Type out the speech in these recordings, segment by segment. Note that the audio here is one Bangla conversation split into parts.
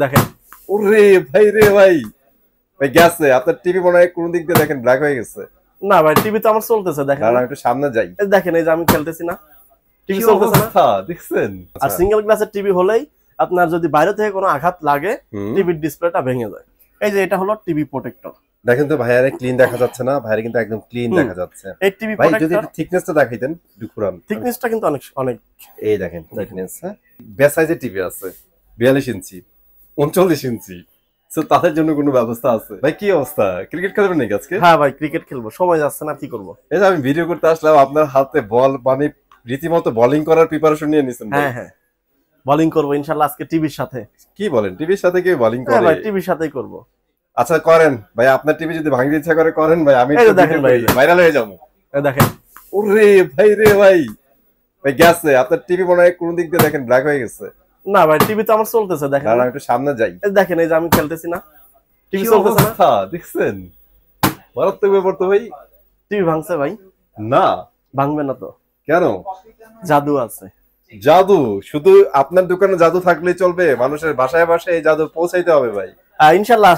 দেখেন। ওরে ভাই রে ভাই, ভাই গেছে আপনার টিভি মনে হয় কোন দিক দিয়ে দেখেন ব্ল্যাক হয়ে গেছে। না ভাই, টিভি তো আমার চলতেছে, দেখেন দাঁড়ান না? একটু সামনে যাই। এই দেখেন, এই যে আমি খেলতেছি না, টিভি কি চলতেছে না। অবস্থা দেখছেন? আর সিঙ্গেল গ্লাসের টিভি হলেই আপনার যদি বাইরে থেকে কোনো আঘাত লাগে, হুম। টিভির ডিসপ্লেটা ভেঙে যায়। এই যে এটা হলো টিভি প্রোটেক্টর। দেখেন তো ভাইয়ারে ক্লিন দেখা যাচ্ছে না, ভাইয়ারে কিন্তু একদম ক্লিন দেখা যাচ্ছে। এই টিভি ভাই যদি প্রোটেক্টর একটু থিকনেসটা দেখাইতেন দুকুরান। থিকনেসটা কিন্তু অনেক অনেক। এই দেখেন থিকনেস, হ্যাঁ বেস সাইজের টিভি আছে 42 ইঞ্চি 39 ইঞ্চি। সো তাদের জন্য কোনো ব্যবস্থা আছে? ভাই কি অবস্থা, ক্রিকেট খেলবেন নাকি আজকে? হ্যাঁ ভাই, ক্রিকেট খেলবো, সময় যাচ্ছে না, কি করবো। এই যে আমি ভিডিও করতে আসলাম, আপনার হাতে বল মানে রীতিমতো বোলিং করার প্রিপারেশন নিয়ে নিছেন। হ্যাঁ হ্যাঁ, বোলিং করবো ইনশাল্লাহ আজকে টিভির সাথে। কি বলেন, টিভির সাথে কি বোলিং হ্যাঁ করে? ভাই, টিভির সাথেই করবো। আচ্ছা করেন ভাই, আপনার টিভি যদি ভাঙতে ইচ্ছা করে করেন ভাই, আমি এই যে দেখেন ভাই, ভাইরাল হয়ে যাবো। এই দেখেন। ওরে ভাই রে ভাই, ভাই গেছে আপনার টিভি মনে হয় কোন দিক দিয়ে দেখেন ব্ল্যাক হয়ে গেছে। না ভাই, টিভি তো আমার চলতেছে, দেখেন দাঁড়ান না? একটু সামনে যাই। এই দেখেন, এই যে আমি খেলতেছি না, টিভি কি চলতেছে না। অবস্থা দেখছেন? মারাত্মক ব্যাপার তো ভাই। টিভি ভাঙছে ভাই। না ভাঙবে না তো, কেন? জাদু আছে। জাদু? শুধু আপনার দোকানে জাদু থাকলেই চলবে? মানুষের বাসায় বাসায় এই জাদু পৌঁছাইতে হবে ভাই। ইনশাল্লাহ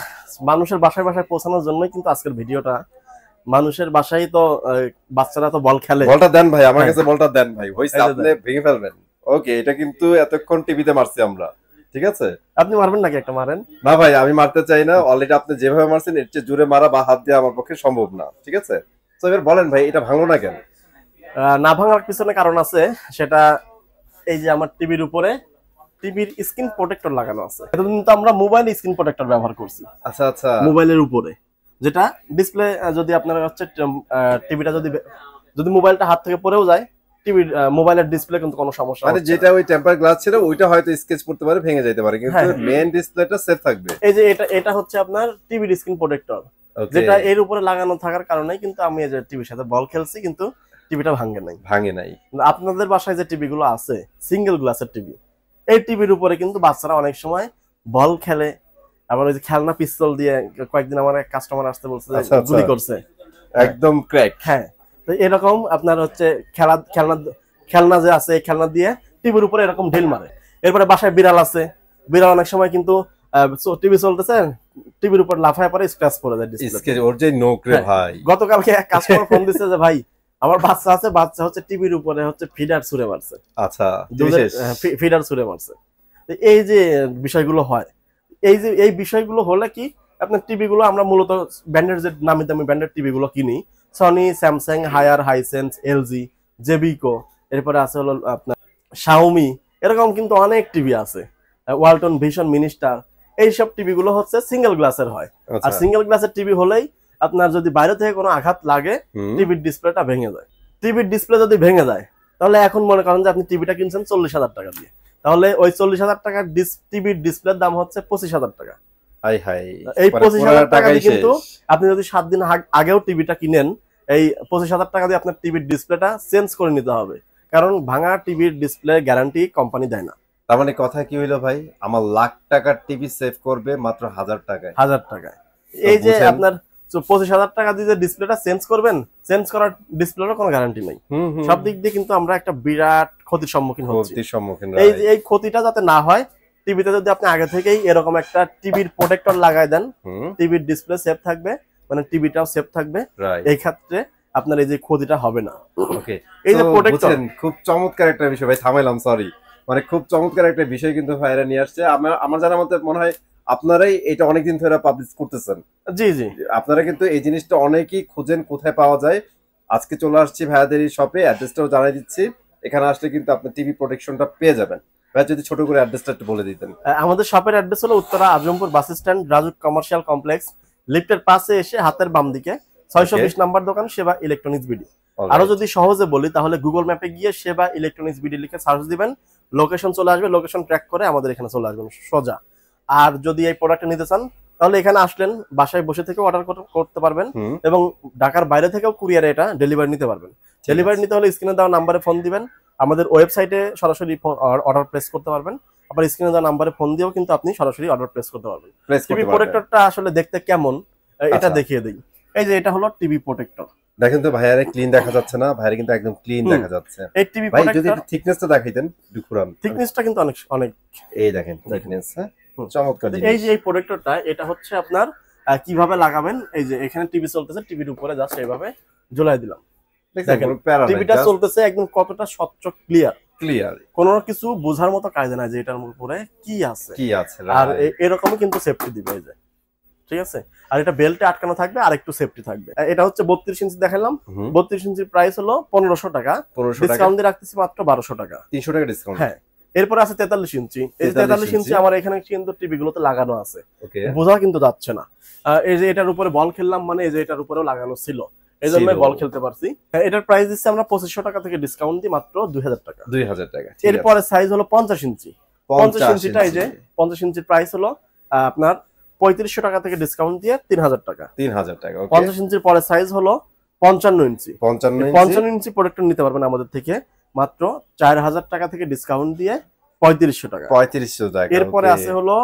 মানুষের বাসায় বাসায় পৌঁছানোর জন্যই কিন্তু আজকের ভিডিওটা। মানুষের বাসায় তো বাচ্চারা তো বল খেলে। বলটা দেন ভাই আমার হ্যাঁ। কাছে, বলটা দেন ভাই, হইছে এই যে আপনি ভেঙে ফেলবেন। ওকে, এটা কিন্তু এতক্ষণ টিভিতে মারছি আমরা, ঠিক আছে? আপনি মারবেন নাকি? একটা মারেন। না ভাই আমি মারতে চাই না, অলরেডি আপনি যেভাবে মারছেন এর চেয়ে জোরে মারা বা হাত দিয়ে আমার পক্ষে সম্ভব না, ঠিক আছে? তো এবার বলেন ভাই, এটা ভাঙলো না কেন? না ভাঙার পিছনে কারণ আছে, সেটা এই যে আমার টিভির উপরে টিভির স্ক্রিন প্রোটেক্টর লাগানো আছে। এতদিন তো আমরা মোবাইল স্ক্রিন প্রোটেক্টর ব্যবহার করছি আচ্ছা আচ্ছা। মোবাইলের উপরে, যেটা ডিসপ্লে যদি আপনার হচ্ছে টিভিটা যদি যদি মোবাইলটা হাত থেকে পড়েও যায়, টিভির মোবাইলের ডিসপ্লে কিন্তু কোনো সমস্যা মানে হচ্ছে না। যেটা ওই টেম্পার গ্লাস ছিল ওইটা হয়তো স্কেচ করতে পারে, ভেঙে যেতে পারে, কিন্তু হ্যাঁ। মেইন ডিসপ্লেটা সেফ থাকবে। এই যে এটা এটা হচ্ছে আপনার টিভির স্ক্রিন প্রোটেক্টর, ওকে। যেটা এর উপরে লাগানো থাকার কারণে কিন্তু আমি এই যে টিভির সাথে বল খেলছি, কিন্তু টিভিটা ভাঙে নাই। ভাঙে নাই। কিন্তু আপনাদের বাসায় যে টিভি গুলো আছে সিঙ্গেল গ্লাসের টিভি, এই টিভির উপরে কিন্তু বাচ্চারা অনেক সময় বল খেলে। আবার ওই যে খেলনা পিস্তল দিয়ে কয়েকদিন আমার এক কাস্টমার আসতে বলছে যে আচ্ছা, আচ্ছা। গুলি করছে। একদম ক্র্যাক। হ্যাঁ, তো এরকম আপনার হচ্ছে খেলনা খেলনা যে আছে এই খেলনা দিয়ে টিভির উপরে এরকম ঢিল মারে। এরপরে বাসায় বিড়াল আছে, বিড়াল অনেক সময় কিন্তু টিভি চলতেছে, টিভির উপর লাফায় পরে স্ক্র্যাচ পড়ে যায় ডিসপ্লে। স্কেচ ওর যে নোক রে ভাই। গতকালকে এক কাস্টমার ফোন দিছে যে ভাই আমার বাচ্চা আছে, বাচ্চা হচ্ছে টিভির উপরে হচ্ছে ফিডার ছুঁড়ে মারছে। আচ্ছা ফিডার ছুঁড়ে মারছে। এই যে বিষয়গুলো হয়, এই বিষয়গুলো হলে কি আপনার টিভি গুলো আমরা মূলত ব্র্যান্ডের যে নামি দামি ব্র্যান্ডের টিভি গুলো কিনি, Sony, Samsung, Haier, Hisense, LG, জেবিকো, এরপরে আছে হলো আপনার শাওমি, এরকম কিন্তু অনেক টিভি আছে, ওয়ালটন, ভিশন, মিনিস্টার। এইসব টিভি গুলো হচ্ছে সিঙ্গেল গ্লাসের হয়। আর সিঙ্গেল গ্লাসের টিভি হলেই আপনার যদি বাইরে থেকে কোনো আঘাত লাগে, টিভির ডিসপ্লেটা ভেঙে যায়। টিভির ডিসপ্লে যদি ভেঙে যায়, তাহলে এখন মনে করেন যে আপনি টিভিটা কিনছেন 40,000 টাকা দিয়ে, তাহলে ওই 40,000 টাকার টিভির ডিসপ্লের দাম হচ্ছে 25,000 টাকা। হাই হাই, এই 25,000 টাকা দিয়ে কিন্তু আপনি যদি 7 দিন আগেও টিভিটা কিনেন, এই 25,000 টাকা দিয়ে আপনার টিভির ডিসপ্লেটা চেঞ্জ করে নিতে হবে, কারণ ভাঙা টিভির ডিসপ্লে গ্যারান্টি কোম্পানি দেয় না। তার মানে কথা কি হইলো ভাই, আমার লাখ টাকার টিভি সেভ করবে মাত্র 1000 টাকায়। 1000 টাকায়। এই যে আপনার 25,000 টাকা দিয়ে ডিসপ্লেটা চেঞ্জ করবেন, চেঞ্জ করার ডিসপ্লেরও কোনো গ্যারান্টি নেই। সব দিক দিয়ে কিন্তু আমরা একটা বিরাট ক্ষতির সম্মুখীন হচ্ছি। এই ক্ষতিটা যাতে না হয়, টিভিতে যদি আপনি আগে থেকেই এরকম একটা টিভির প্রোটেক্টর লাগাই দেন, টিভির ডিসপ্লে সেফ থাকবে, মানে টিভিটাও সেফ থাকবে, এই ক্ষেত্রে আপনার এই যে ক্ষতিটা হবে না। ওকে, এই যে প্রোটেক্টর খুব চমৎকার একটা বিষয় ভাই, থামাইলাম সরি, মানে খুব চমৎকার একটা বিষয় কিন্তু ভাইরা নিয়ে আসছে। আমার জানার মতে মনে হয় আপনারাই এটা অনেকদিন ধরে পাবলিশ করতেছেন। জি জি, আপনারা কিন্তু এই জিনিসটা অনেকেই খুঁজেন কোথায় পাওয়া যায়। আজকে চলে আসছি ভাইয়াদের এই শপে, অ্যাড্রেসটাও জানাই দিচ্ছি। এখানে আসলে কিন্তু আপনি টিভি প্রোটেকশনটা পেয়ে যাবেন। ভাই যদি ছোট করে অ্যাড্রেসটা একটু বলে দিতেন। আমাদের শপের অ্যাড্রেস হলো Uttara Azampur bus stand, RAJUK commercial complex, লিফটের পাশে এসে হাতের বাম দিকে 620 নাম্বার দোকান, সেবা ইলেকট্রনিক্স বিডি। আরো যদি সহজে বলি তাহলে গুগল ম্যাপে গিয়ে সেবা ইলেকট্রনিক্স বিডি লিখে সার্চ দিবেন, লোকেশন চলে আসবে, লোকেশন ট্র্যাক করে আমাদের এখানে চলে আসবেন সোজা। আর যদি এই প্রোডাক্টটা নিতে চান তাহলে এখানে আসলেন, বাসায় বসে থেকে অর্ডার করতে পারবেন, এবং ঢাকার বাইরে থেকেও কুরিয়ারে এটা ডেলিভারি নিতে পারবেন। ডেলিভারি নিতে হলে স্ক্রিনে দেওয়া নাম্বারে ফোন দিবেন, আমাদের ওয়েবসাইটে সরাসরি অর্ডার প্লেস করতে পারবেন, আবার স্ক্রিনে দেওয়া নাম্বারে ফোন দিয়েও কিন্তু আপনি সরাসরি অর্ডার প্লেস করতে পারবেন। টিভি প্রোটেক্টরটা আসলে দেখতে কেমন এটা দেখিয়ে দিই। এই যে এটা হলো টিভি প্রোটেক্টর, দেখেন তো ভাইয়ারে ক্লিন দেখা যাচ্ছে না, ভাইয়ারে কিন্তু একদম ক্লিন দেখা যাচ্ছে। এই টিভি ভাই যদি একটু থিকনেসটা দেখাইতেন দুকুরান। থিকনেসটা কিন্তু অনেক অনেক। এই দেখেন থিকনেস, হ্যাঁ চমৎকার এই জিনিস। যে এই প্রোটেক্টরটা, এটা হচ্ছে আপনার কিভাবে লাগাবেন, এই যে এখানে টিভি চলতেছে, টিভির উপরে জাস্ট এইভাবে ঝুলাই দিলাম, দেখেন টিভিটা চলতেছে একদম কতটা স্বচ্ছ ক্লিয়ার। ক্লিয়ার, কোনো কিছু বোঝার মতো কায়দা নাই যে এটার উপরে কি আছে। আর এরকমই কিন্তু সেফটি দিবে, এই যে ঠিক আছে। আর এটা বেল্টে আটকানো থাকবে, আর একটু সেফটি থাকবে। এটা হচ্ছে 32 ইঞ্চি দেখালাম, 32 ইঞ্চির প্রাইস হলো 1500 টাকা, ডিসকাউন্ট দিয়ে রাখতেছি মাত্র 1200 টাকা, 300 টাকা ডিসকাউন্ট। হ্যাঁ, এরপর আছে 43 ইঞ্চি। এই 43 ইঞ্চি আমার এখানে কিন্তু টিভি গুলোতে লাগানো আছে, বোঝা কিন্তু যাচ্ছে না। এই যে এটার উপরে বল খেললাম, মানে এই যে এটার উপরেও লাগানো ছিল, এই জন্য বল খেলতে পারছি। এটার প্রাইস দিচ্ছি আমরা 2500 টাকা থেকে ডিসকাউন্ট দিই মাত্র 2000 টাকা। 2000 টাকা। এরপরে সাইজ হলো 50 ইঞ্চি। 50 ইঞ্চিটা এই যে 50 ইঞ্চির প্রাইস হলো আপনার 3500 টাকা থেকে ডিসকাউন্ট দিয়ে 3000 টাকা। 3000 টাকা। 50 ইঞ্চির পরে সাইজ হলো 55 ইঞ্চি। 55 ইঞ্চি প্রোডাক্ট নিতে পারবেন আমাদের থেকে মাত্র 4000 টাকা থেকে ডিসকাউন্ট দিয়ে 3500 টাকা। 3500 টাকা। এরপরে আছে হলো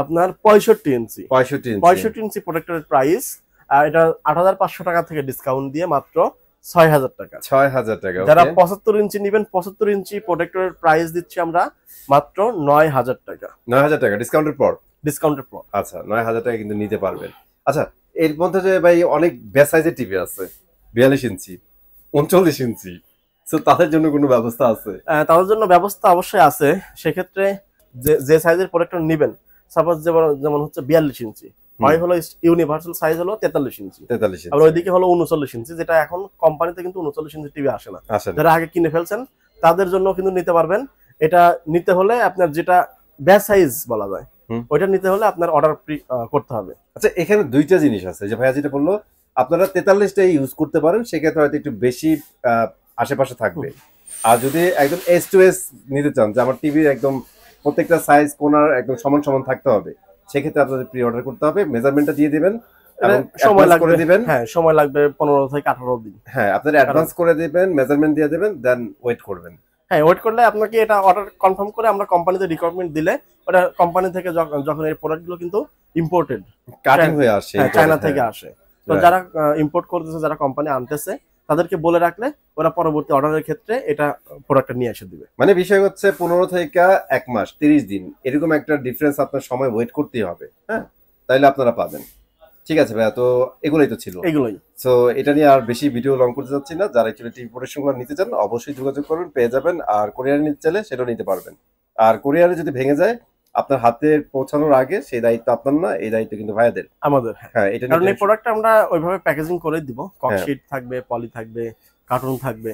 আপনার 65 ইঞ্চি। 65 ইঞ্চি প্রোডাক্টের প্রাইস এটা 8500 টাকা থেকে ডিসকাউন্ট দিয়ে মাত্র 6000 টাকা। 6000 টাকা। যারা 75 ইঞ্চি নেবেন, 75 ইঞ্চি প্রোডাক্টের প্রাইস দিচ্ছি আমরা মাত্র 9000 টাকা। 9000 টাকা ডিসকাউন্টের পর। ডিসকাউন্টের পর আচ্ছা, 9000 টাকা কিন্তু নিতে পারবেন। আচ্ছা, এর মধ্যে যে ভাই অনেক বেশ সাইজের টিভি আছে, 42 ইঞ্চি, 39 ইঞ্চি, সো তাদের জন্য কোনো ব্যবস্থা আছে? তাদের জন্য ব্যবস্থা অবশ্যই আছে। সেক্ষেত্রে যে সাইজের প্রোডাক্টর নেবেন, সাপোজ যেমন হচ্ছে 42 ইঞ্চি, হয় হলো ইউনিভার্সাল সাইজ হলো 43 ইঞ্চি, 43 ইঞ্চি, আর ওইদিকে হলো 39 ইঞ্চি, যেটা এখন কোম্পানিতে কিন্তু 39 ইঞ্চি টিভি আসে না। যারা আগে কিনে ফেলছেন তাদের জন্য কিন্তু নিতে পারবেন। এটা নিতে হলে আপনার যেটা ব্যাস সাইজ বলা যায়, ওইটা নিতে হলে আপনার অর্ডার করতে হবে। আচ্ছা, এখানে দুইটা জিনিস আছে, যে ভাইয়া যেটা বললো আপনারা 43টাই ইউজ করতে পারেন, সেক্ষেত্রে হয়তো একটু বেশি আশেপাশে থাকবে। আর যদি একদম এস টু এস নিতে চান, যে আমার টিভির একদম প্রত্যেকটা সাইজ কোনার একদম সমান সমান থাকতে হবে, সেক্ষেত্রে আপনাদের প্রি অর্ডার করতে হবে, মেজারমেন্টটা দিয়ে দিবেন, সময় লাগবে করে দিবেন। হ্যাঁ, সময় লাগবে 15 থেকে 18 দিন। হ্যাঁ, আপনারা অ্যাডভান্স করে দিবেন, মেজারমেন্ট দিয়ে দিবেন, দেন ওয়েট করবেন। হ্যাঁ, ওয়েট করলে আপনাকে এটা অর্ডার কনফার্ম করে আমরা কোম্পানিতে রিকোয়ারমেন্ট দিলে, ওটা কোম্পানি থেকে যখন এই প্রোডাক্টগুলো কিন্তু ইম্পোর্টেড কাটিং হয়ে আসে, চায়না থেকে আসে, তো যারা ইম্পোর্ট করতেছে, যারা কোম্পানি আনতেছে, তাদেরকে বলে রাখলে ওরা পরবর্তী অর্ডারের ক্ষেত্রে এটা প্রোডাক্টটা নিয়ে এসে দিবে। মানে বিষয় হচ্ছে 15 থেকে 1 মাস 30 দিন এরকম একটা ডিফারেন্স আপনার সময় ওয়েট করতেই হবে। হ্যাঁ, তাইলে আপনারা পাবেন। ঠিক আছে ভাইয়া, তো এগুলোই তো ছিল। এগুলোই। সো এটা নিয়ে আর বেশি ভিডিও লং করতে যাচ্ছি না। যারা একটু টিভি প্রোডাক্টগুলো নিতে চান অবশ্যই যোগাযোগ করবেন, পেয়ে যাবেন। আর কোরিয়ারে নিতে চাইলে সেটাও নিতে পারবেন। আর কোরিয়ারে যদি ভেঙে যায় আপনার হাতে পৌঁছানোর আগে, সেই দায়িত্ব আপনার না, এই দায়িত্ব কিন্তু ভাইয়াদের, আমাদের। হ্যাঁ, এটা কারণ এই প্রোডাক্টটা আমরা ওইভাবে প্যাকেজিং করে দিব, ককশিট থাকবে, পলি থাকবে, কার্টুন থাকবে।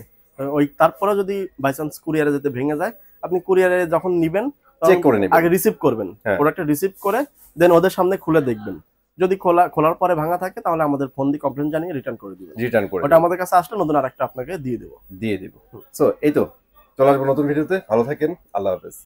ওই তারপরে যদি বাই চান্স কুরিয়ারে যেতে ভেঙে যায়, আপনি কুরিয়ারে যখন নিবেন চেক করে নেবেন, আগে রিসিভ করবেন, প্রোডাক্টটা রিসিভ করে দেন ওদের সামনে খুলে দেখবেন। যদি খোলার পরে ভাঙা থাকে তাহলে আমাদের ফোন দিয়ে কমপ্লেইন জানিয়ে রিটার্ন করে দিবেন। ওটা আমাদের কাছে আসলে নতুন আরেকটা আপনাকে দিয়ে দেব। সো এই তো চলে আসবো নতুন ভিডিওতে। ভালো থাকেন, আল্লাহ হাফেজ।